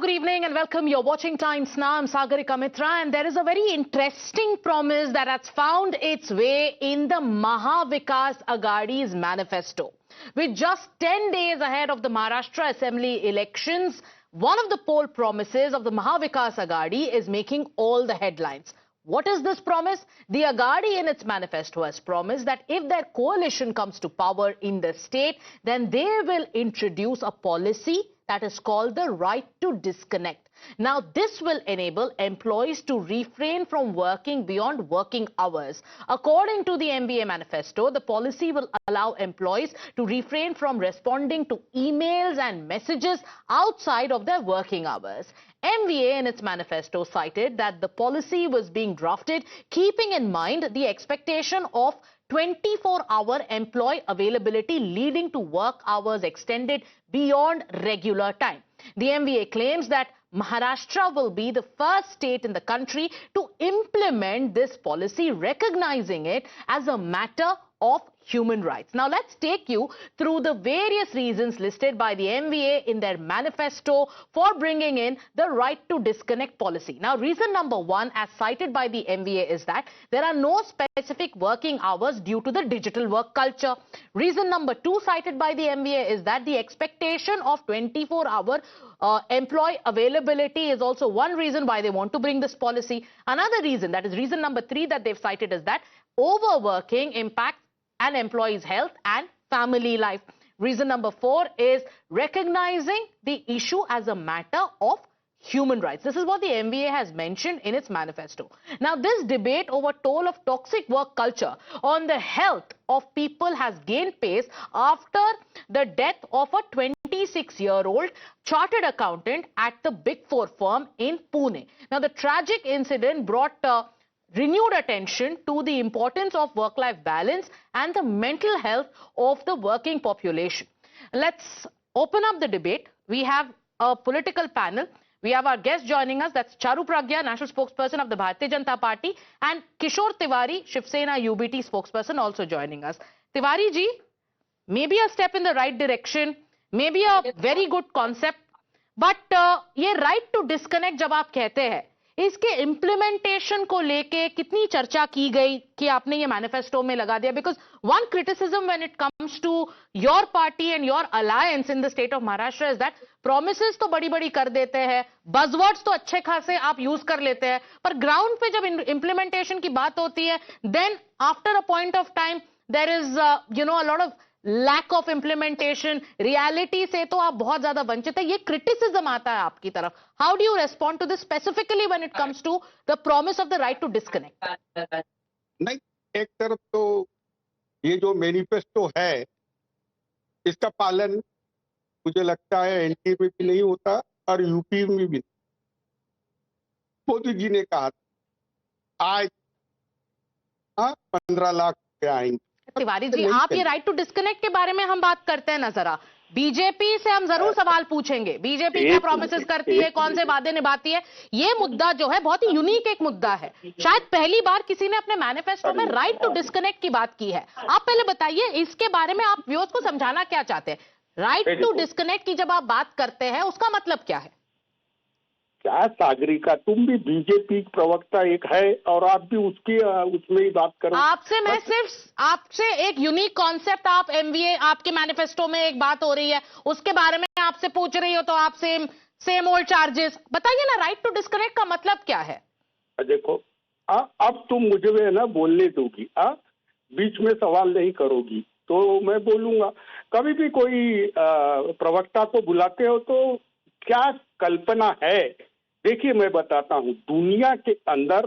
good evening and welcome. You're watching Times Now. I'm Sagarika Mitra, and there is a very interesting promise that has found its way in the Maha Vikas Aghadi's manifesto. With just 10 days ahead of the Maharashtra Assembly elections, one of the poll promises of the Maha Vikas Aghadi is making all the headlines. What is this promise? The Aghadi in its manifesto has promised that if their coalition comes to power in the state, then they will introduce a policy that is called the right to disconnect. Now, this will enable employees to refrain from working beyond working hours. According to the MVA manifesto, the policy will allow employees to refrain from responding to emails and messages outside of their working hours. MVA in its manifesto cited that the policy was being drafted keeping in mind the expectation of 24-hour employee availability leading to work hours extended beyond regular time. The MVA claims that Maharashtra will be the first state in the country to implement this policy, recognizing it as a matter of human rights. Now, let's take you through the various reasons listed by the MVA in their manifesto for bringing in the right to disconnect policy. Now, reason number one, as cited by the MVA, is that there are no specific working hours due to the digital work culture. Reason number two, cited by the MVA, is that the expectation of 24-hour employee availability is also one reason why they want to bring this policy. Another reason, that is reason number three that they've cited, is that overworking impacts an employee's health and family life. Reason number four is recognizing the issue as a matter of human rights. This is what the MVA has mentioned in its manifesto. Now, this debate over toll of toxic work culture on the health of people has gained pace after the death of a 26-year-old chartered accountant at the Big Four firm in Pune. Now, the tragic incident brought renewed attention to the importance of work-life balance and the mental health of the working population. Let's open up the debate. We have a political panel. We have our guest joining us. That's Charu Pragya, national spokesperson of the Bharatiya Janata Party, and Kishore Tiwari, Shiv Sena UBT spokesperson, also joining us. Tiwari ji, maybe a step in the right direction, maybe a very good concept, but ये right to disconnect जब आप कहते हैं, इसके implementation को लेके कितनी चर्चा की गई कि आपने ये मैनिफेस्टो में लगा दिया? Because one criticism when it comes to your party and your alliance in the state of Maharashtra is that promises तो बड़ी बड़ी कर देते हैं, बज़वर्ड्स तो अच्छे खासे आप यूज कर लेते हैं, पर ग्राउंड पे जब इम्प्लीमेंटेशन की बात होती है, then after a point of time there is a lot of lack of implementation. Reality से तो आप बहुत ज्यादा वंचित है. ये क्रिटिसिज्म आता है आपकी तरफ. How do you respond to this specifically when it comes to the promise of the right to disconnect? नहीं, एक तरफ तो ये जो मैनिफेस्टो है इसका पालन मुझे लगता है एनडीए में भी नहीं होता और यूपी में भी. मोदी जी ने कहा आज 15 लाख रुपए आएंगे. तिवारी जी, आप ये राइट टू डिस्कनेक्ट के बारे में हम बात करते हैं ना, जरा बीजेपी से हम जरूर सवाल पूछेंगे. बीजेपी क्या प्रोमिसेस करती है, कौन से वादे निभाती है? ये मुद्दा जो है बहुत ही यूनिक एक मुद्दा है. शायद पहली बार किसी ने अपने मैनिफेस्टो में राइट टू डिस्कनेक्ट की बात की है. आप पहले बताइए इसके बारे में आप व्यूअर्स को समझाना क्या चाहते हैं? राइट टू डिस्कनेक्ट की जब आप बात करते हैं उसका मतलब क्या है? क्या सागरिका, तुम भी बीजेपी प्रवक्ता एक है और आप भी उसमें ही बात करो. आपसे मैं सिर्फ आपसे एक यूनिक कॉन्सेप्ट, आप एमवीए आपके मैनिफेस्टो में एक बात हो रही है उसके बारे में आपसे पूछ रही हो, तो आप सेम ओल्ड चार्जेस बताइए ना. राइट टू डिस्कनेक्ट का मतलब क्या है? देखो, अब तुम मुझे ना बोलने दोगी, बीच में सवाल नहीं करोगी तो मैं बोलूंगा. कभी भी कोई प्रवक्ता को बुलाते हो तो क्या कल्पना है? देखिए, मैं बताता हूं, दुनिया के अंदर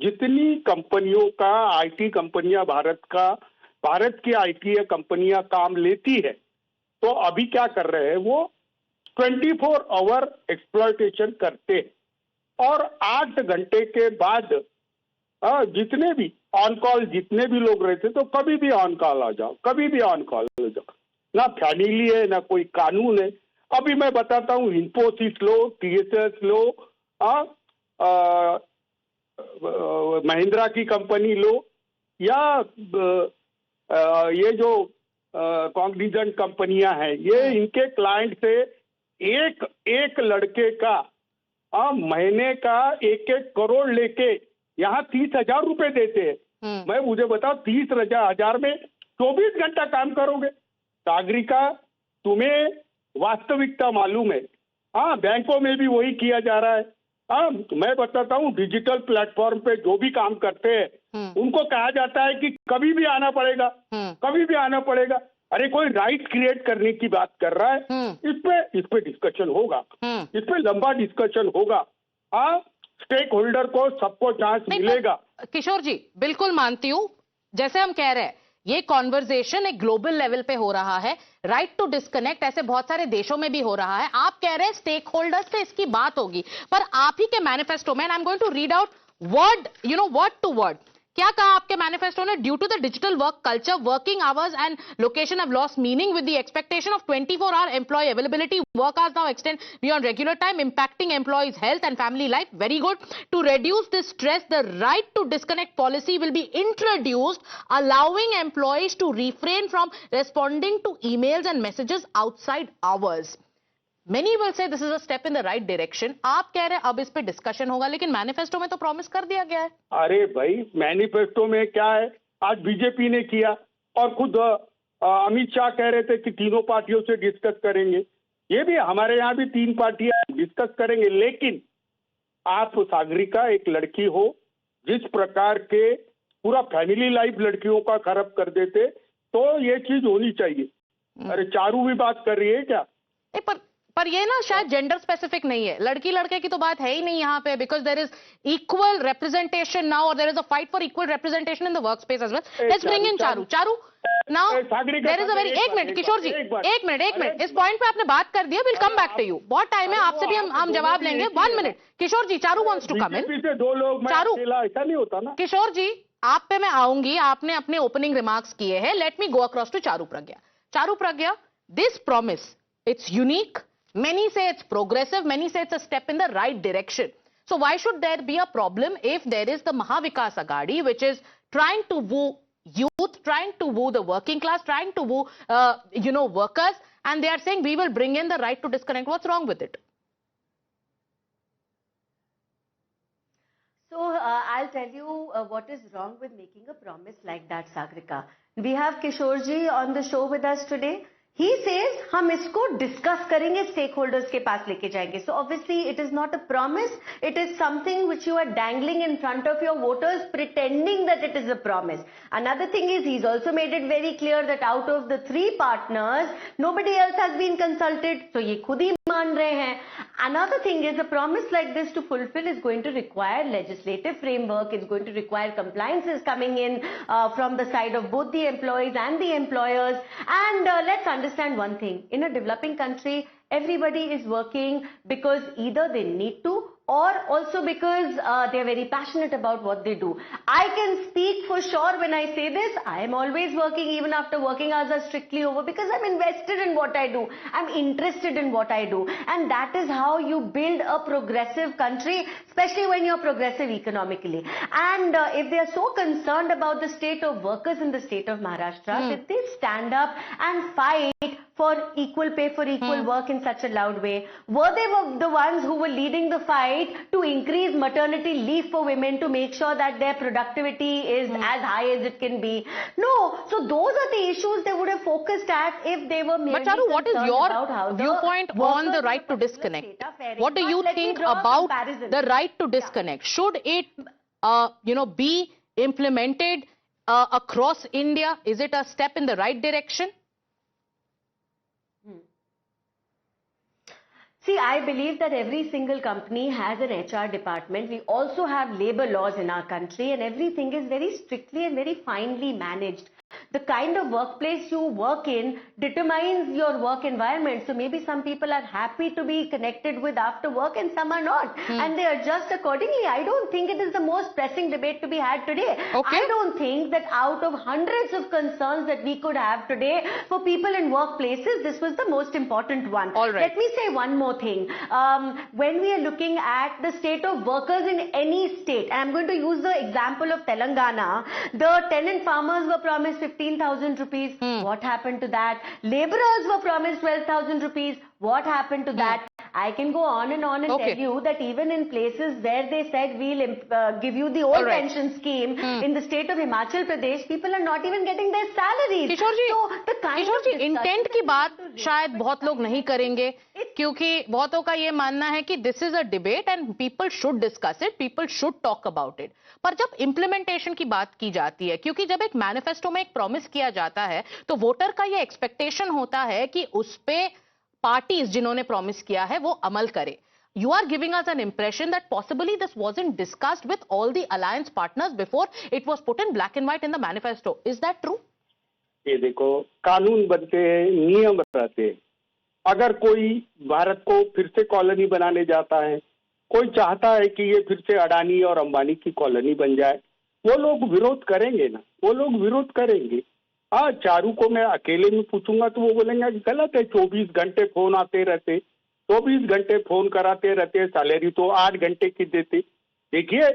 जितनी कंपनियों का आईटी कंपनियां भारत की आईटी कंपनियां काम लेती है, तो अभी क्या कर रहे हैं, वो 24 आवर एक्सप्लॉयटेशन करते हैं और 8 घंटे के बाद जितने भी ऑन कॉल जितने भी लोग रहते तो कभी भी ऑन कॉल आ जाओ, कभी भी ऑन कॉल आ जाओ. ना फैमिली है ना कोई कानून है. अभी मैं बताता हूँ, इन्फोसिस लो, टीएसएस लो, महिंद्रा की कंपनी लो, या ये जो कॉग्निजेंट कंपनियां हैं, ये इनके क्लाइंट से एक लड़के का महीने का 1-1 करोड़ लेके यहाँ 30,000 रुपए देते हैं। मैं मुझे बताओ 30,000 में 24 घंटा काम करोगे? सागरिका, तुम्हें वास्तविकता मालूम है? हाँ, बैंकों में भी वही किया जा रहा है। हाँ, मैं बताता हूँ, डिजिटल प्लेटफॉर्म पे जो भी काम करते हैं उनको कहा जाता है कि कभी भी आना पड़ेगा, कभी भी आना पड़ेगा। अरे कोई राइट क्रिएट करने की बात कर रहा है, इस पे डिस्कशन होगा, इस पे लंबा डिस्कशन होगा। हाँ, स्टेक होल्डर को सबको चांस मिलेगा। किशोर जी, बिल्कुल मानती हूँ, जैसे हम कह रहे हैं ये कॉन्वर्सेशन एक ग्लोबल लेवल पे हो रहा है, राइट टू डिस्कनेक्ट ऐसे बहुत सारे देशों में भी हो रहा है। आप कह रहे हैं स्टेक होल्डर्स से इसकी बात होगी, पर आप ही के मैनिफेस्टो में, I am going to read out word word to word, क्या कहा आपके मैनिफेस्टो ने? Due to the digital work culture, working hours and location have lost meaning with the expectation of 24-hour employ availability, work hours now extend beyond regular time, impacting employees' health and family life. Very good. To reduce this stress, the right to disconnect policy will be introduced, allowing employees to refrain from responding to emails and messages outside hours. Many will say this is a step in the right direction. आप कह रहे हैं अब इस पे discussion होगा, लेकिन manifesto में तो प्रॉमिस कर दिया गया है। अरे भाई, मैनिफेस्टो में क्या है? आज बीजेपी ने किया और खुद अमित शाह कह रहे थे कि तीनों पार्टियों से डिस्कस करेंगे। ये भी हमारे यहाँ भी 3 पार्टियां डिस्कस करेंगे, लेकिन आप सागरिका एक लड़की हो, जिस प्रकार के पूरा फैमिली लाइफ लड़कियों का खराब कर देते, तो ये चीज होनी चाहिए। अरे चारू भी बात कर रही है क्या? पर ये ना शायद जेंडर स्पेसिफिक नहीं है, लड़की लड़के की तो बात है ही नहीं यहाँ पे, because there is equal representation now, और there is a fight for equal representation in the work space as well. Let's bring in Charu now. There is a very, एक मिनट किशोर जी, एक मिनट, इस पॉइंट पे आपने बात कर दिया, will come back to you, बहुत टाइम है, आपसे भी हम जवाब लेंगे। 1 minute Kishore ji, Charu wants to come in. 2 लोग, चारू, ऐसा नहीं होता ना। किशोर जी, आप पे मैं आऊंगी, आपने अपने ओपनिंग रिमार्क्स किए हैं, let me go across to Charu Pragya. Charu Pragya, this promise, it's unique. Many say it's progressive. Many say it's a step in the right direction. So why should there be a problem if there is the Maha Vikas Aghadi, which is trying to woo youth, trying to woo the working class, trying to woo, workers, and they are saying we will bring in the right to disconnect. What's wrong with it? So I'll tell you what is wrong with making a promise like that, Sagrika. We have Kishorji on the show with us today. He says हम इसको discuss करेंगे, stake holders के पास लेके जाएंगे. So obviously it is not a promise, it is something which you are dangling in front of your voters, pretending that it is a promise. Another thing is he's also made it very clear that out of the 3 partners, nobody else has been consulted. So ये खुद ही मान रहे हैं. Another thing is a promise like this to fulfill is going to require legislative framework. It's going to require compliances coming in from the side of both the employees and the employers. And let's understand one thing. In a developing country, everybody is working because either they need to or also because they are very passionate about what they do. I can speak for sure when I say this. I am always working even after working hours are strictly over because I'm invested in what I do. I'm interested in what I do. And that is how you build a progressive country, especially when you're progressive economically. And if they are so concerned about the state of workers in the state of Maharashtra, did they stand up and fight for equal pay for equal work in such a loud way? Were they the ones who were leading the fight to increase maternity leave for women to make sure that their productivity is as high as it can be? No. So those are the issues they would have focused at if they were merely But Charu, what is your viewpoint on the right to workers disconnect? of the state are faring. What do But you let me think draw a about comparison. the right to disconnect? Should it, be implemented across India? Is it a step in the right direction? See, I believe that every single company has an HR department. We also have labor laws in our country, and everything is very strictly and very finely managed. The kind of workplace you work in determines your work environment. So maybe some people are happy to be connected with after work and some are not. And they adjust accordingly. I don't think it is the most pressing debate to be had today. Okay. I don't think that out of hundreds of concerns that we could have today for people in workplaces, this was the most important one. All right. Let me say one more thing. When we are looking at the state of workers in any state, and I'm going to use the example of Telangana, the tenant farmers were promised 50 15,000 rupees. What happened to that? Laborers were promised 12,000 rupees. What happened to that? I can go on and tell you that even in places where they said we'll give you the old pension scheme, in the state of Himachal Pradesh, people are not even getting their salaries. Kishore ji, So the kind Kishore ji, of intent की बात शायद बहुत लोग नहीं करेंगे क्योंकि बहुतों का ये मानना है कि this is a debate and people should discuss it, people should talk about it. पर जब इंप्लीमेंटेशन की बात की जाती है, क्योंकि जब एक मैनिफेस्टो में एक प्रॉमिस किया जाता है तो वोटर का ये एक्सपेक्टेशन होता है कि उस पे पार्टीज जिन्होंने प्रॉमिस किया है वो अमल करे. You are giving us an impression that possibly this wasn't discussed with all the alliance partners before it was put in black and white in the manifesto. Is that true? ये देखो, कानून बनते हैं, नियम रहते हैं. अगर कोई भारत को फिर से कॉलोनी बनाने जाता है, कोई चाहता है कि ये फिर से अडानी और अंबानी की कॉलोनी बन जाए, वो लोग विरोध करेंगे ना, वो लोग विरोध करेंगे. हाँ, चारू को मैं अकेले में पूछूंगा तो वो बोलेंगे कि गलत है, 24 घंटे फोन आते रहते, 24 घंटे फोन कराते रहते, सैलरी तो 8 घंटे की देते. देखिए,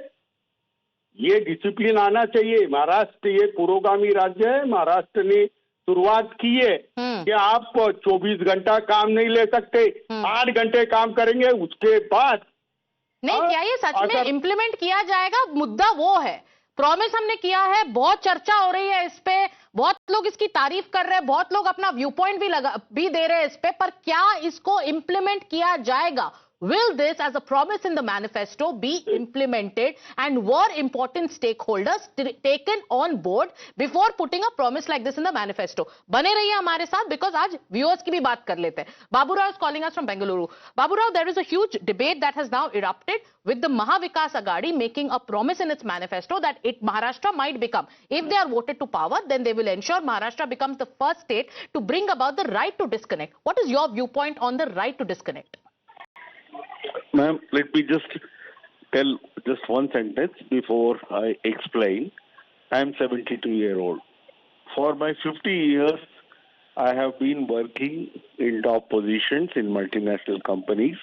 ये डिसिप्लिन आना चाहिए. महाराष्ट्र ये पुरोगामी राज्य है. महाराष्ट्र ने शुरुआत की है कि आप 24 घंटा काम नहीं ले सकते, 8 घंटे काम करेंगे, उसके बाद नहीं. क्या ये सच में इंप्लीमेंट किया जाएगा? मुद्दा वो है, प्रॉमिस हमने किया है, बहुत चर्चा हो रही है इस पे, बहुत लोग इसकी तारीफ कर रहे हैं, बहुत लोग अपना व्यू पॉइंट भी दे रहे हैं इस पे, पर क्या इसको इंप्लीमेंट किया जाएगा? Will this, as a promise in the manifesto, be implemented, and were important stakeholders taken on board before putting a promise like this in the manifesto? बने रहिए हमारे साथ, because आज viewers की भी बात कर लेते हैं. Babu Rao is calling us from Bengaluru. Babu Rao, there is a huge debate that has now erupted with the Maha Vikas Aghadi making a promise in its manifesto that Maharashtra might become, if they are voted to power, then they will ensure Maharashtra becomes the first state to bring about the right to disconnect. What is your viewpoint on the right to disconnect? Ma'am, let me just tell just one sentence before I explain. I am 72-year-old. For my 50 years, I have been working in top positions in multinational companies.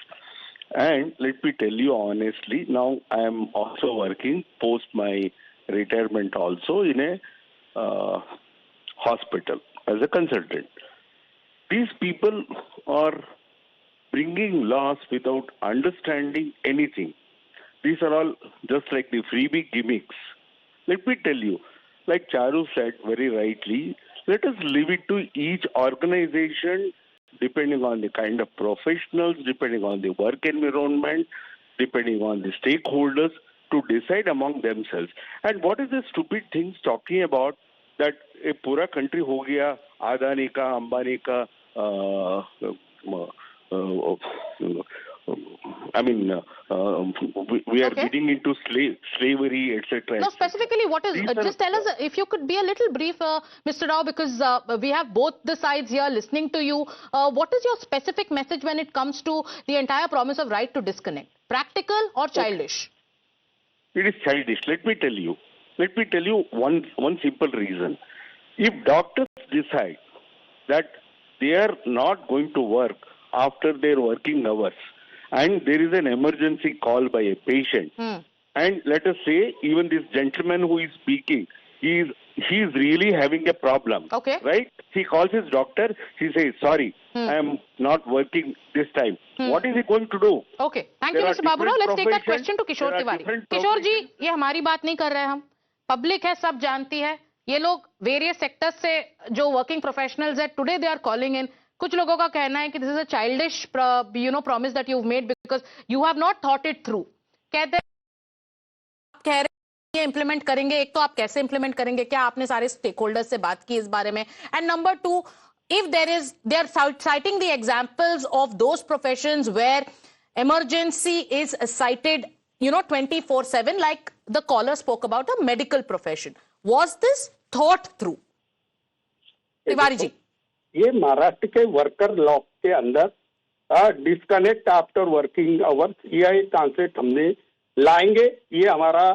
And let me tell you honestly, now I am also working post my retirement also in a hospital as a consultant. These people are bringing laws without understanding anything. These are all just like the freebie gimmicks. Let me tell you, like Charu said very rightly, let us leave it to each organization, depending on the kind of professionals, depending on the work environment, depending on the stakeholders, to decide among themselves. And what is the stupid things talking about that a pura country ho gaya, Adani ka, Ambani ka, I mean, we are getting into slavery, etc. No, specifically, what is, just tell us, if you could be a little brief, Mr. Rao, because we have both the sides here listening to you. What is your specific message when it comes to the entire promise of right to disconnect? Practical or childish? It is childish. Let me tell you. Let me tell you one simple reason. If doctors decide that they are not going to work after their working hours, and there is an emergency call by a patient, and let us say even this gentleman who is speaking, he is really having a problem, right? He calls his doctor, he says, sorry, I am not working this time. What is he going to do? Okay, thank you, Mr. Babu Rao. Let's take that question to Kishore Tiwari. Kishore ji, ये हमारी बात नहीं कर रहे हैं हम, public है, सब जानती है, ये लोग वेरियस सेक्टर्स से जो वर्किंग प्रोफेशनल्स है, today they are calling in. कुछ लोगों का कहना है कि this is a childish promise that you made because you have not thought it through. कहते हैं, कह रहे हैं इंप्लीमेंट करेंगे. एक तो आप कैसे इंप्लीमेंट करेंगे, क्या आपने सारे स्टेक होल्डर्स से बात की इस बारे में? And number two, if they are citing the examples of those professions where emergency is cited 24/7, like the caller spoke about the medical profession. Was this thought through? Tiwari ji, ये महाराष्ट्र के वर्कर लॉ के अंदर डिस्कनेक्ट आफ्टर वर्किंग आवर्स, यह concept हमने लाएंगे. ये हमारा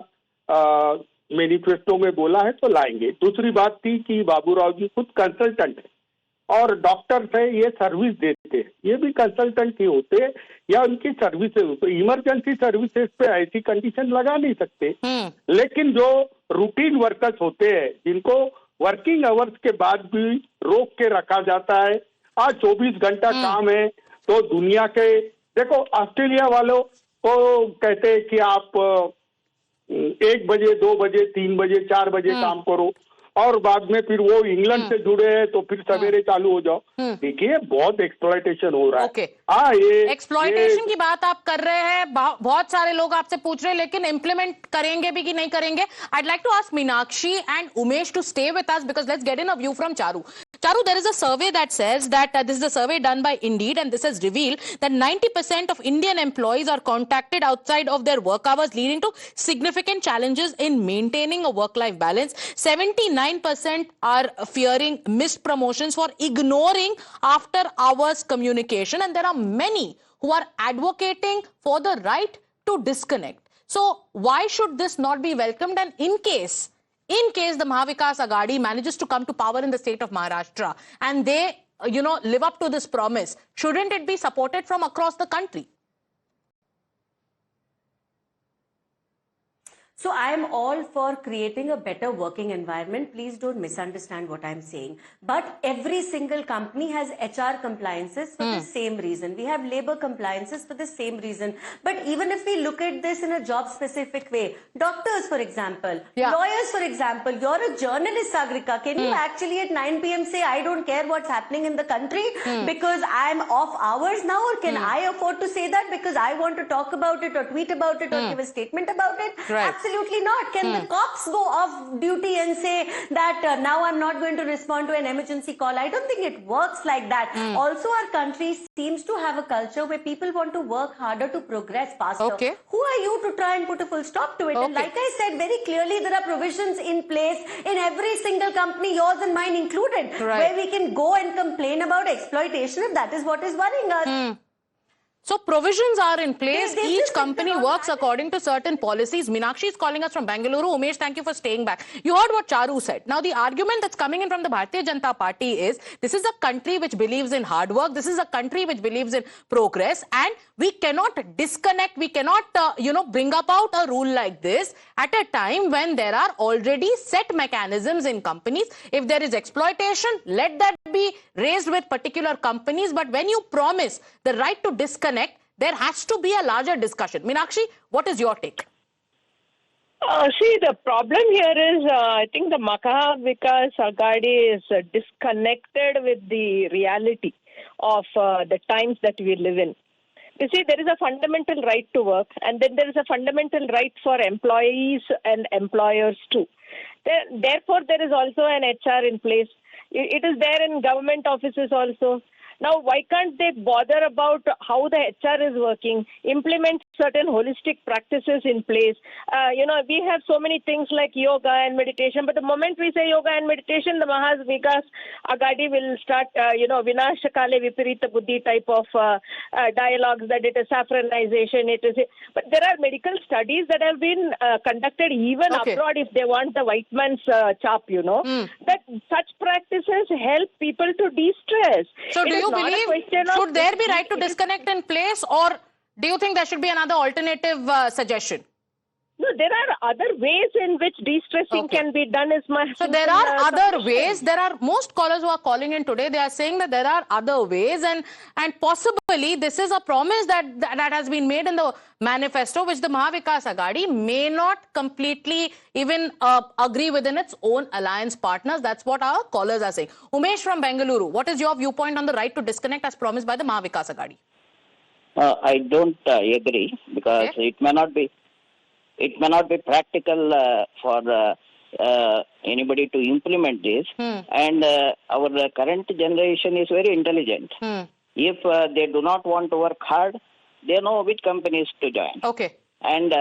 manifesto में बोला है तो लाएंगे. दूसरी बात थी कि बाबूराव जी खुद कंसल्टेंट है और डॉक्टर है, ये सर्विस देते हैं, ये भी कंसल्टेंट ही होते हैं या उनकी सर्विसेज. तो इमरजेंसी सर्विसेज पे ऐसी कंडीशन लगा नहीं सकते. लेकिन जो रूटीन वर्कर्स होते हैं जिनको वर्किंग आवर्स के बाद भी रोक के रखा जाता है। आज 24 घंटा काम है, तो दुनिया के देखो ऑस्ट्रेलिया वालों को कहते हैं कि आप 1 बजे 2 बजे 3 बजे 4 बजे काम करो, और बाद में फिर वो इंग्लैंड से जुड़े हैं तो फिर सवेरे चालू हो जाओ। देखिए बहुत एक्सप्लॉयटेशन हो रहा है। ओके, ये एक्सप्लॉयटेशन की बात आप कर रहे हैं, बहुत सारे लोग आपसे पूछ रहे हैं, लेकिन इंप्लीमेंट करेंगे भी कि नहीं करेंगे? I'd like to ask Meenakshi and Umesh to stay with us because let's get in a view from Charu. Charu, there is a survey that says that this is a survey done by Indeed, and this has revealed that 90% of Indian employees are contacted outside of their work hours, leading to significant challenges in maintaining a work-life balance. 79% are fearing missed promotions for ignoring after-hours communication, and there are many who are advocating for the right to disconnect. So why should this not be welcomed? And in case the Mahavikas Aghadi manages to come to power in the state of Maharashtra and they, live up to this promise, shouldn't it be supported from across the country? So I am all for creating a better working environment. Please don't misunderstand what I'm saying. But every single company has HR compliances for the same reason. We have labor compliances for the same reason. But even if we look at this in a job specific way, doctors, for example, lawyers, for example, you're a journalist, Sagrika. Can you actually at 9 p.m. say, I don't care what's happening in the country because I'm off hours now? Or can I afford to say that because I want to talk about it or tweet about it or give a statement about it? Right. Absolutely not. Can the cops go off duty and say that now I'm not going to respond to an emergency call? I don't think it works like that. Also, our country seems to have a culture where people want to work harder to progress faster. Okay. Who are you to try and put a full stop to it? Okay. And like I said very clearly, there are provisions in place in every single company, yours and mine included, where we can go and complain about exploitation if that is what is worrying us. So provisions are in place. Each company works according to certain policies. Meenakshi is calling us from Bengaluru. Umesh, thank you for staying back. You heard what Charu said. Now, the argument that's coming in from the Bharatiya Janata Party is this is a country which believes in hard work. This is a country which believes in progress. And we cannot disconnect. We cannot, bring about a rule like this at a time when there are already set mechanisms in companies. If there is exploitation, let that be raised with particular companies. But when you promise the right to disconnect, there has to be a larger discussion. Meenakshi, what is your take? See, the problem here is I think the Mahavikas Aghadi is disconnected with the reality of the times that we live in. You see, there is a fundamental right to work, and then there is a fundamental right for employees and employers too. Therefore, there is also an HR in place. It is there in government offices also. Now, why can't they bother about how the HR is working, implement certain holistic practices in place? We have so many things like yoga and meditation, but the moment we say yoga and meditation, the Mahavikas Aghadi will start, Vinashakale Viparita Buddhi type of dialogues that it is saffronization. But there are medical studies that have been conducted even abroad if they want the white man's chop, that such practices help people to de-stress. So do you believe, should there be right to disconnect in place, or do you think there should be another alternative suggestion? No, there are other ways in which de-stressing can be done. So there are other ways. There are most callers who are calling in today. They are saying that there are other ways, and possibly this is a promise that has been made in the manifesto, which the Mahavikas Aghadi may not completely even agree within its own alliance partners. That's what our callers are saying. Umesh from Bengaluru, what is your viewpoint on the right to disconnect as promised by the Mahavikas Aghadi? I don't agree because it may not be practical for anybody to implement this. And our current generation is very intelligent. If they do not want to work hard, they know which companies to join. Okay. And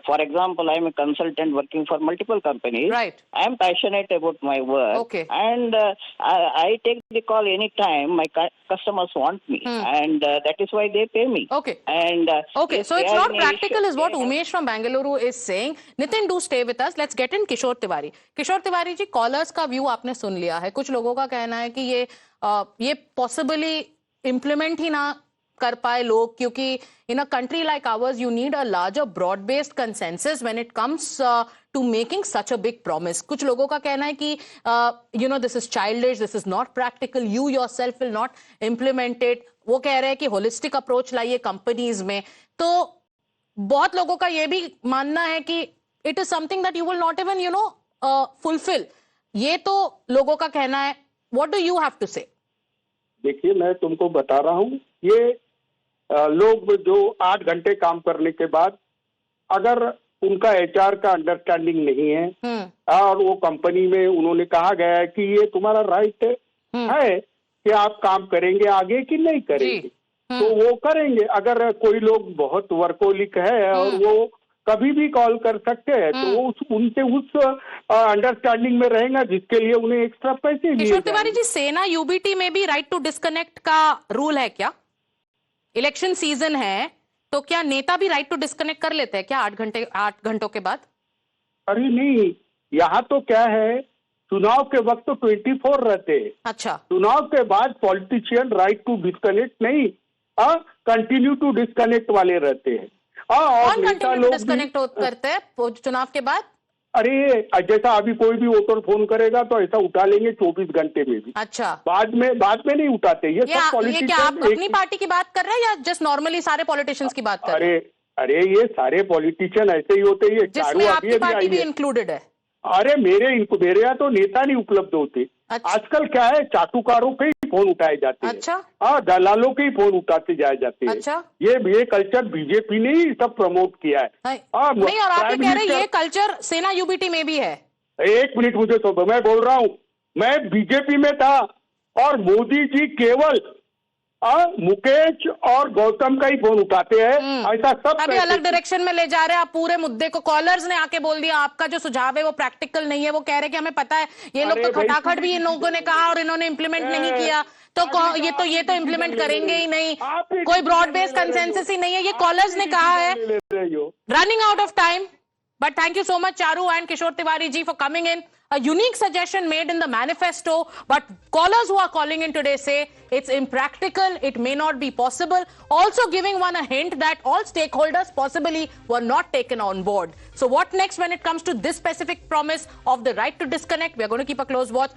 for example, I'm a consultant working for multiple companies. Right. I'm passionate about my work. Okay. And I take the call anytime my customers want me. And that is why they pay me. Okay. And okay, so it's not practical is what Umesh from Bengaluru is saying. Nitin, do stay with us. Let's get in Kishore Tiwari. Kishore Tiwari ji, callers का view आपने सुन लिया है. कुछ लोगों का कहना है कि ये possibly implement ही ना कर पाए लोग, क्योंकि in a country like ours you need a larger broad based consensus when it comes to making such a big promise. कुछ लोगों का कहना है कि you know this is childish, this is not practical, you yourself will not implement it. वो कह रहे हैं कि होलिस्टिक अप्रोच लाइए कंपनीज में. तो बहुत लोगों का ये भी मानना है कि it is something that you will not even you know fulfil. ये तो लोगों का कहना है. What do you have to say? देखिए, मैं तुमको बता रहा हूँ, ये लोग जो 8 घंटे काम करने के बाद अगर उनका एचआर का अंडरस्टैंडिंग नहीं है और वो कंपनी में उन्होंने कहा गया है कि ये तुम्हारा राइट है कि आप काम करेंगे आगे कि नहीं करेंगे, तो वो करेंगे. अगर कोई लोग बहुत वर्कोलिक है और वो कभी भी कॉल कर सकते हैं, तो वो उनसे उस अंडरस्टैंडिंग में रहेगा जिसके लिए उन्हें एक्स्ट्रा पैसे दिए. किशोर तिवारी जी, सेना यूबीटी में भी राइट टू डिस्कनेक्ट का रूल है क्या? इलेक्शन सीजन है तो क्या नेता भी राइट टू डिस्कनेक्ट कर लेते हैं क्या 8 घंटों के बाद? अरे नहीं, यहाँ तो क्या है, चुनाव के वक्त तो 24 रहते हैं. अच्छा. चुनाव के बाद पॉलिटिशियन राइट टू डिस्कनेक्ट नहीं, कंटिन्यू टू डिस्कनेक्ट वाले रहते हैं. और नेता लोग डिस्कनेक्ट करते हैं चुनाव के बाद? अरे जैसा अभी कोई भी वोटर फोन करेगा तो ऐसा उठा लेंगे 24 घंटे में भी. अच्छा. बाद में नहीं उठाते. ये सब पॉलिटिशियन. क्या आप अपनी पार्टी की बात कर रहे हैं या जस्ट नॉर्मली सारे पॉलिटिशियंस की बात कर रहे हैं? अरे ये सारे पॉलिटिशियन ऐसे ही होते हैं. जिसमें आपकी पार्टी भी इंक्लूडेड है? अरे मेरे यहाँ तो नेता नहीं उपलब्ध होते. अच्छा. आजकल क्या है, चाटुकारों के ही फोन उठाए जाते हैं. अच्छा. दलालों के ही फोन उठाते जाए जाते हैं. अच्छा. ये कल्चर बीजेपी ने ही सब प्रमोट किया है. नहीं, और आप ये कह रहे हैं ये कल्चर सेना यूबीटी में भी है? 1 मिनट मुझे तो, मैं बोल रहा हूँ, मैं बीजेपी में था और मोदी जी केवल मुकेश और गौतम का ही फोन उठाते हैं. ऐसा सब अभी अलग डायरेक्शन में ले जा रहे हैं आप पूरे मुद्दे को. कॉलर्स ने आके बोल दिया आपका जो सुझाव है वो प्रैक्टिकल नहीं है. वो कह रहे हैं कि हमें पता है ये लोग तो खटाखट भी इन लोगों ने कहा और इन्होंने इम्प्लीमेंट नहीं किया, तो ये तो इम्प्लीमेंट करेंगे ही नहीं. कोई ब्रॉड बेस्ड कंसेंसस ही नहीं है, ये कॉलर्स ने कहा है. Running out of time, but thank you so much Charu and Kishore Tiwari ji for coming in. A unique suggestion made in the manifesto, but callers who are calling in today say it's impractical, it may not be possible, also giving one a hint that all stakeholders possibly were not taken on board. So what next when it comes to this specific promise of the right to disconnect? We are going to keep a close watch.